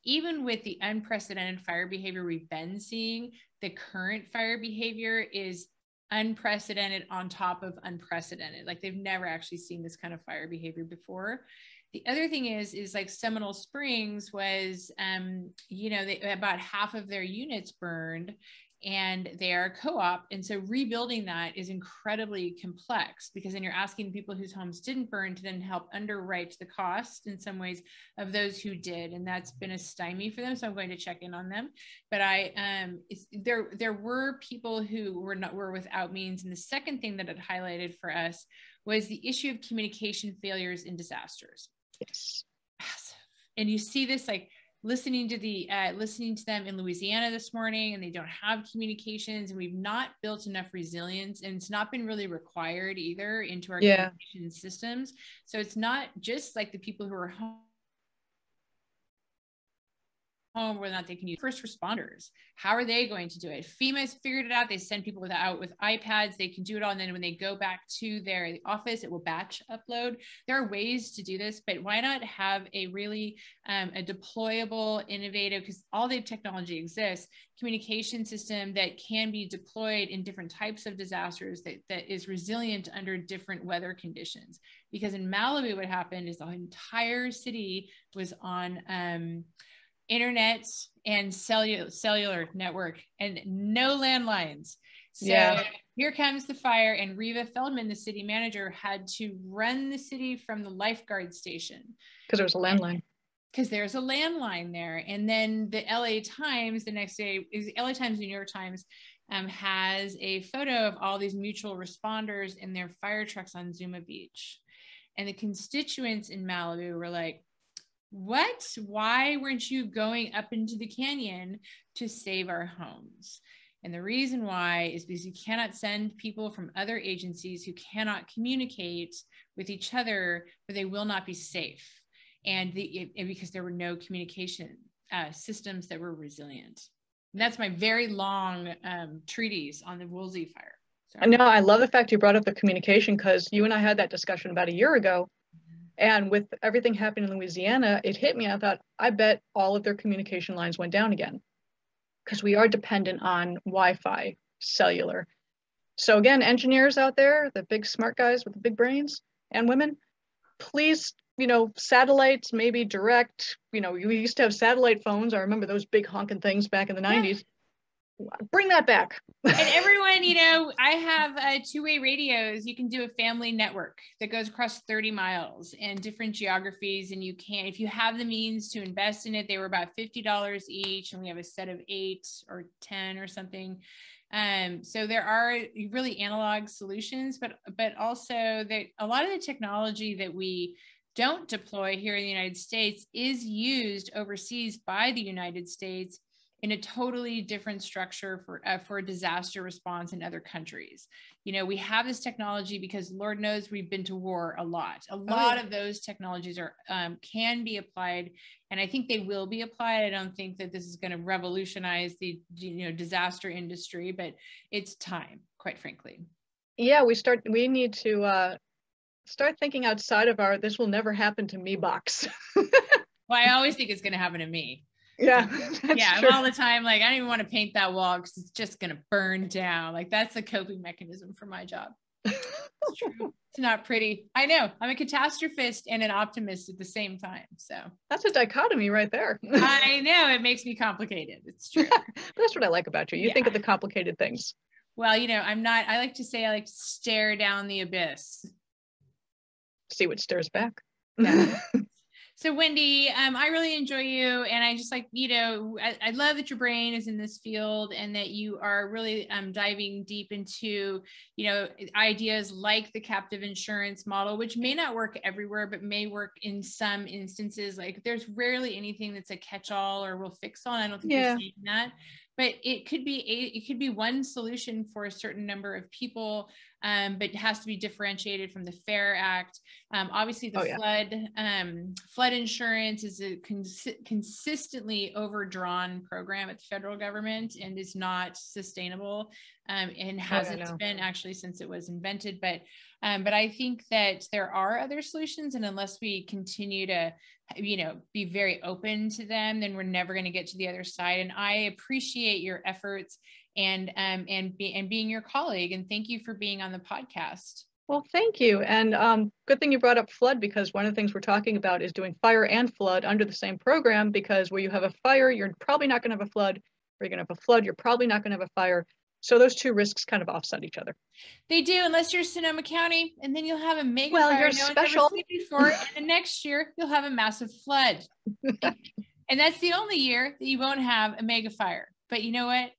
even with the unprecedented fire behavior we've been seeing, the current fire behavior is unprecedented on top of unprecedented. Like they've never actually seen this kind of fire behavior before. The other thing is like Seminole Springs was, about half of their units burned, and they are co-op. And so rebuilding that is incredibly complex, because then you're asking people whose homes didn't burn to then help underwrite the cost in some ways of those who did. And that's been a stymie for them. So I'm going to check in on them. But there were people who were without means. And the second thing that it highlighted for us was the issue of communication failures in disasters.
Yes.
Massive. And you see this like listening to them in Louisiana this morning, and they don't have communications, and we've not built enough resilience, and it's not been really required either into our communication systems. So it's not just like the people who are home, whether or not they can use first responders. How are they going to do it? FEMA's figured it out. They send people out with iPads. They can do it all. And then when they go back to their office, it will batch upload. There are ways to do this, but why not have a really a deployable, innovative, because all the technology exists, communication system that can be deployed in different types of disasters that is resilient under different weather conditions. Because in Malibu, what happened is the entire city was on internet and cellular network and no landlines. So here comes the fire, and Reva Feldman, the city manager, had to run the city from the lifeguard station.
Because there was a landline.
Because there's a landline there. And then the LA Times the next day, LA Times, New York Times has a photo of all these mutual responders in their fire trucks on Zuma Beach. And the constituents in Malibu were like, what? Why weren't you going up into the canyon to save our homes? And the reason why is because you cannot send people from other agencies who cannot communicate with each other, or they will not be safe. And because there were no communication systems that were resilient. And that's my very long treatise on the Woolsey Fire.
I know, I love the fact you brought up the communication, because you and I had that discussion about a year ago. And with everything happening in Louisiana, it hit me. I thought, I bet all of their communication lines went down again, because we are dependent on Wi-Fi, cellular. So again, engineers out there, the big smart guys with the big brains and women, please, satellites, maybe direct, we used to have satellite phones. I remember those big honking things back in the 90s. Bring that back.
And everyone, I have two-way radios. You can do a family network that goes across 30 miles and different geographies. And you can, if you have the means to invest in it, they were about $50 each. And we have a set of 8 or 10 or something. So there are really analog solutions, but also a lot of the technology that we don't deploy here in the United States is used overseas by the United States in a totally different structure for disaster response in other countries. We have this technology because Lord knows we've been to war a lot. A lot of those technologies are can be applied, and I think they will be applied. I don't think that this is going to revolutionize the disaster industry, but it's time, quite frankly.
Yeah, we need to start thinking outside of our "this will never happen to me" box.
Well, I always think it's going to happen to me.
Yeah.
I'm all the time like, I don't even want to paint that wall because it's just going to burn down. Like, that's the coping mechanism for my job. It's true. It's not pretty. I know. I'm a catastrophist and an optimist at the same time. So
that's a dichotomy right there.
I know. It makes me complicated. It's true.
That's what I like about you. You think of the complicated things.
Well, you know, I like to say I like to stare down the abyss.
See what stares back.
Yeah. So Wendy, I really enjoy you, and I just like, you know, I love that your brain is in this field and that you are really diving deep into, you know, ideas like the captive insurance model, which may not work everywhere, but may work in some instances. Like there's rarely anything that's a catch-all or will fix all. I don't think you're saying that, but it could be one solution for a certain number of people, but it has to be differentiated from the FAIR Act. Obviously, the flood insurance is a consistently overdrawn program at the federal government and is not sustainable, and hasn't been actually since it was invented. But I think that there are other solutions, and unless we continue to, you know, be very open to them, then we're never going to get to the other side. And I appreciate your efforts and being your colleague. And thank you for being on the podcast.
Well, thank you. And good thing you brought up flood, because one of the things we're talking about is doing fire and flood under the same program, because where you have a fire, you're probably not going to have a flood. Where you're going to have a flood, you're probably not going to have a fire. So those two risks kind of offset each other.
They do, unless you're Sonoma County, and then you'll have a mega
fire
no
special.
one's ever seen before, and the next year you'll have a massive flood. And that's the only year that you won't have a mega fire. But you know what?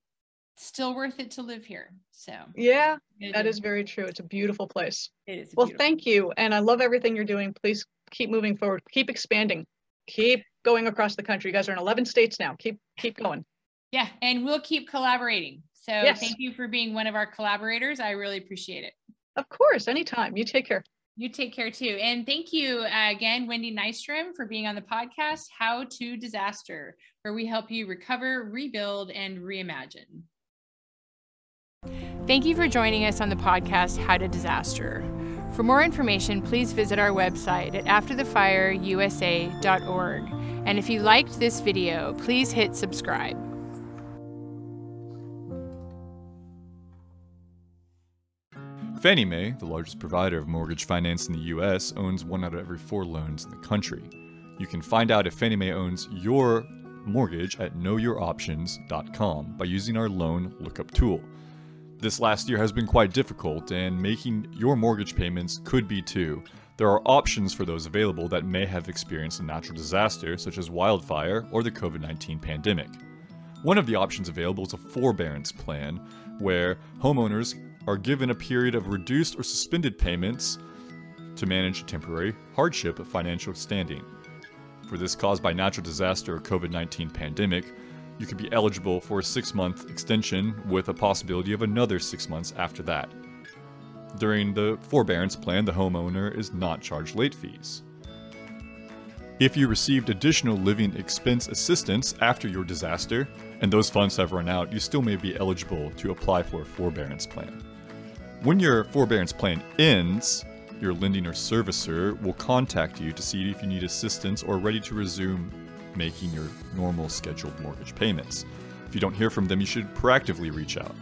It's still worth it to live here. So
yeah, that is very true. It's a beautiful place.
It is.
Well, thank you. And I love everything you're doing. Please keep moving forward. Keep expanding. Keep going across the country. You guys are in 11 states now. Keep going.
Yeah, and we'll keep collaborating. So Thank you for being one of our collaborators. I really appreciate it.
Of course, anytime. You take care.
You take care too. And thank you again, Wendy Nystrom, for being on the podcast, How to Disaster, where we help you recover, rebuild, and reimagine. Thank you for joining us on the podcast, How to Disaster. For more information, please visit our website at afterthefireusa.org. And if you liked this video, please hit subscribe.
Fannie Mae, the largest provider of mortgage finance in the U.S., owns 1 out of every 4 loans in the country. You can find out if Fannie Mae owns your mortgage at knowyouroptions.com by using our loan lookup tool. This last year has been quite difficult, and making your mortgage payments could be too. There are options for those available that may have experienced a natural disaster such as wildfire or the COVID-19 pandemic. One of the options available is a forbearance plan, where homeowners are given a period of reduced or suspended payments to manage a temporary hardship of financial standing. For this caused by natural disaster or COVID-19 pandemic, you could be eligible for a 6-month extension with a possibility of another 6 months after that. During the forbearance plan, the homeowner is not charged late fees. If you received additional living expense assistance after your disaster, and those funds have run out, you still may be eligible to apply for a forbearance plan. When your forbearance plan ends, your lending or servicer will contact you to see if you need assistance or are ready to resume making your normal scheduled mortgage payments. If you don't hear from them, you should proactively reach out.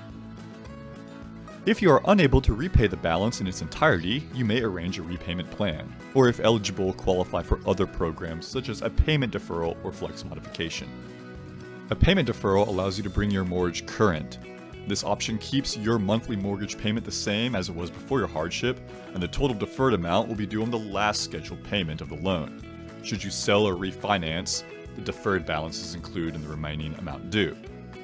If you are unable to repay the balance in its entirety, you may arrange a repayment plan, or if eligible, qualify for other programs such as a payment deferral or flex modification. A payment deferral allows you to bring your mortgage current. This option keeps your monthly mortgage payment the same as it was before your hardship, and the total deferred amount will be due on the last scheduled payment of the loan. Should you sell or refinance, the deferred balance is included in the remaining amount due.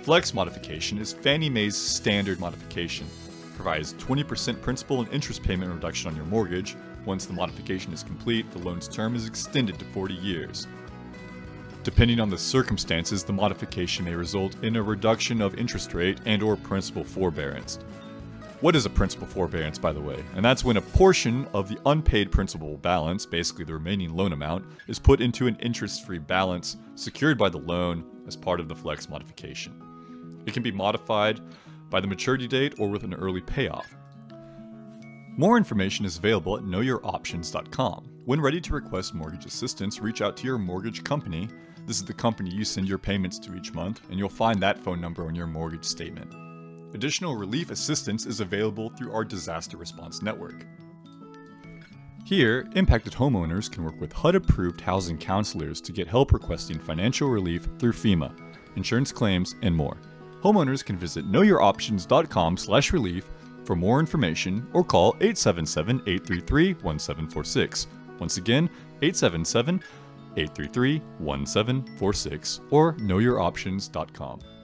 Flex modification is Fannie Mae's standard modification. Provides 20% principal and interest payment reduction on your mortgage. Once the modification is complete, the loan's term is extended to 40 years. Depending on the circumstances, the modification may result in a reduction of interest rate and/or principal forbearance. What is a principal forbearance, by the way? And that's when a portion of the unpaid principal balance, basically the remaining loan amount, is put into an interest-free balance secured by the loan as part of the flex modification. It can be modified by the maturity date or with an early payoff. More information is available at knowyouroptions.com. When ready to request mortgage assistance, reach out to your mortgage company. This is the company you send your payments to each month, and you'll find that phone number on your mortgage statement. Additional relief assistance is available through our disaster response network. Here, impacted homeowners can work with HUD-approved housing counselors to get help requesting financial relief through FEMA, insurance claims, and more. homeowners can visit knowyouroptions.com/relief for more information or call 877-833-1746. Once again, 877-833-1746 or knowyouroptions.com.